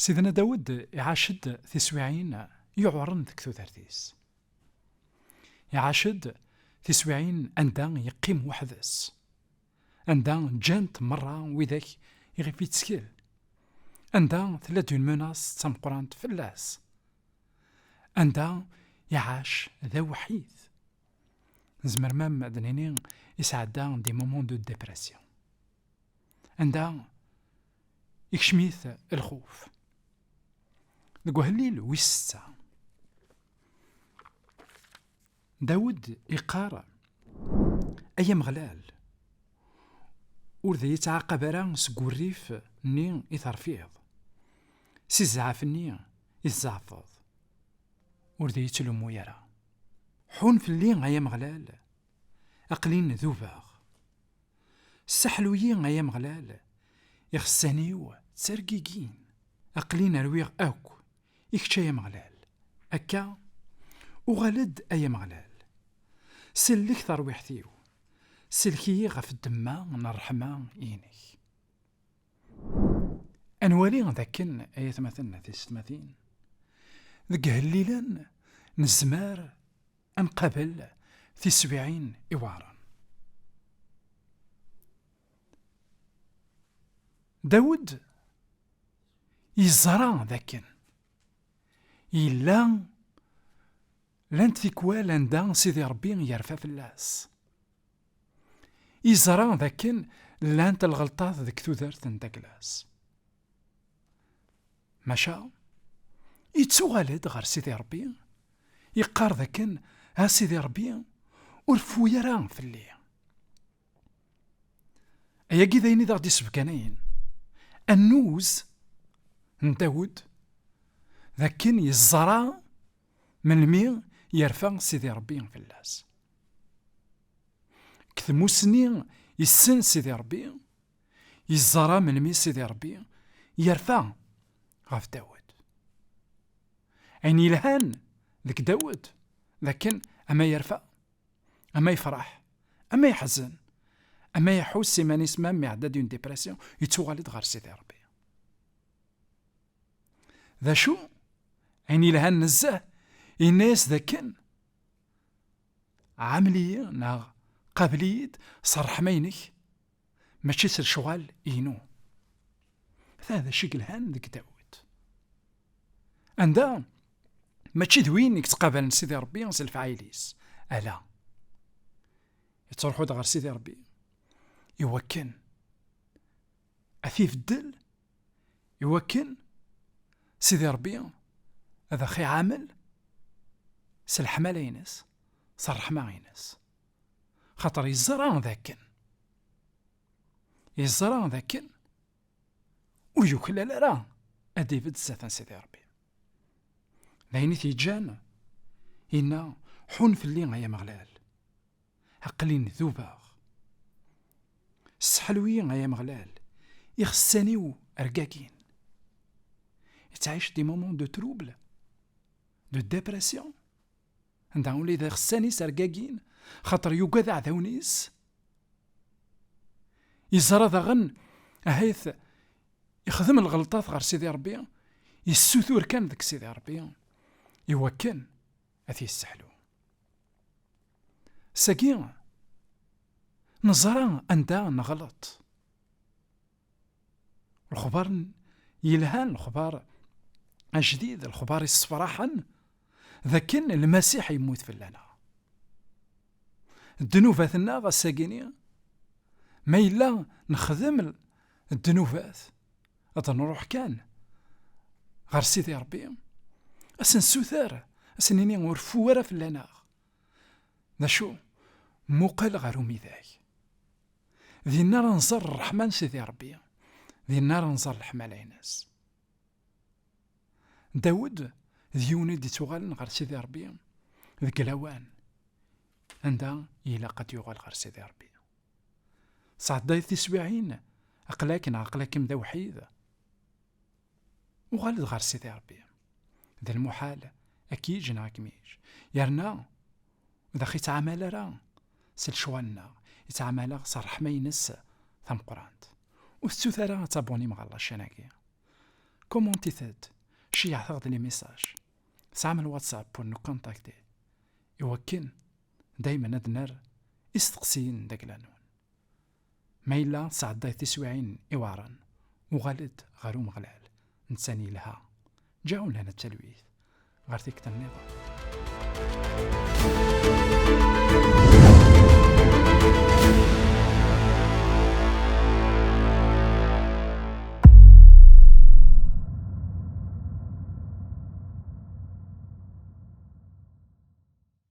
سيدنا داود يعاشد تسويعين يعورن ذك ثوثرتيس، يعاشد تسويعين عندها يقيم وحدس، عندها جانت مرة وذاك يغيب يتسكيل، عندها ثلاث مناص تمقرانت فلاس، عندها يعاش ذا وحيد، نزمر مام دنيني يسعدا دي مومون دو ديبرسيون، عندها يكشميث الخوف. نقول هليل ويستا داود يقارا أيام غلال ورذا يتعاقب راه سكوريف ني يثرفيض سي الزعاف ني يتزعفض ورذا يتلومو يرى حون في الليل أيام غلال أقلين ذوباغ السحلويين أيام غلال يخسانيو تسرقيقين أقلين رويغ أوك يكتشا أيام غلال أكا وغلد أيام غلال سلك ثرويحتيو سلكي غف الدماء من الرحمة إينك أنوالي ذاكن آيات مثلنا في ستماثين ذك هليلا نزمار أنقبل في 70 إوارا. داود يزرع ذاكن إلا لانت فيكوال عندها سيدي ربي يرفع في اللاس يزرع ذاكن لانت الغلطات ذك ثوثرت نداكلاس ماشا يتسوغالد غير سيدي ربي يقار ذاكن ها سيدي ربي ورفو يران في الليل أيا كيدايني ذا غدي سبكانين النوز داود ذاكن يزرع من المي يرفع سيدي ربي في اللاس كثمو سنين يسن سيدي ربي يزرع من المي سيدي ربي يرفع غاف داود عيني يلهان ذك داود لكن أما يرفع أما يفرح أما يحزن أما يحوس سيمان اسمه معدة دون ديبرسيون يتوغالد غير سيدي ربي ذا شو عيني لهان نزاه الناس ذاكن عملية ناغ قابلية صرح مينك ماشي سر شغال إينو هذا شي لهان ذك داود عندها ماشي دوينك تقابل سيدي ربي نسلف عايليس ألا يتروحو غير سيدي ربي يوكن أثيف الدل يوكن سيدي ربي هذا خي عامل سلحمة لينس صرحمة ينس خاطر يزرع ذاكن ويوكل لا راه أديفد ساتان سيدي ربي لأني تيجانا إنا حون في الليل يا مغلال عقلين ذوباغ السحلويين يا مغلال يخسانيو أرقاكين يتعيش دي مومون دو تروبل دو ديبرسيون عندها ولي ذا خساني سرقاكين خاطر يوقع عذاونيس يزرى ذا غن أهيث يخدم الغلطات غير سيدي ربي يسوثور كان ذك سيدي ربي يوكن أثي السحلو ساقين نزرى عندها نغلط الخبار يلهان الخبار الجديد الخبار الصفراحا ذاكن المسيح يموت في اللنا الدنوفاتنا غساقيني ما إلا نخدم الدنوفات نروح كان غير سيدي ربي أسن سوثار أسنيني ورفوارا في اللنا ذا شو موقال غير ميذاك ذي النار نصر الرحمن سيدي ربي ذي النار نصر الحمالة ناس داود ذيوني دي تغال غير سيدي ربي ذيك الهوان عندها إلا قد يغال غير سيدي ربي صعد دايت تسويعين أقلاكم ذا وحيد وغالد غير سيدي ربي ذا المحال أكيد جناك ميش يرنا ذا خي تعامل راه سل شوالنا يتعامل صرح ما ينس ثم قرانت والسوثرة تابوني مع الله الشناقية كومونتي ثاد شي يعثغد لي ميساج سعمل واتساب بور نو كونتاكتي يوكن دايما ادنر استقسين داك لانون ما إلا سعداي تسويعين إواران وغالد غارو مغلال نساني لها جاون لنا التلويث غارتيك النظام.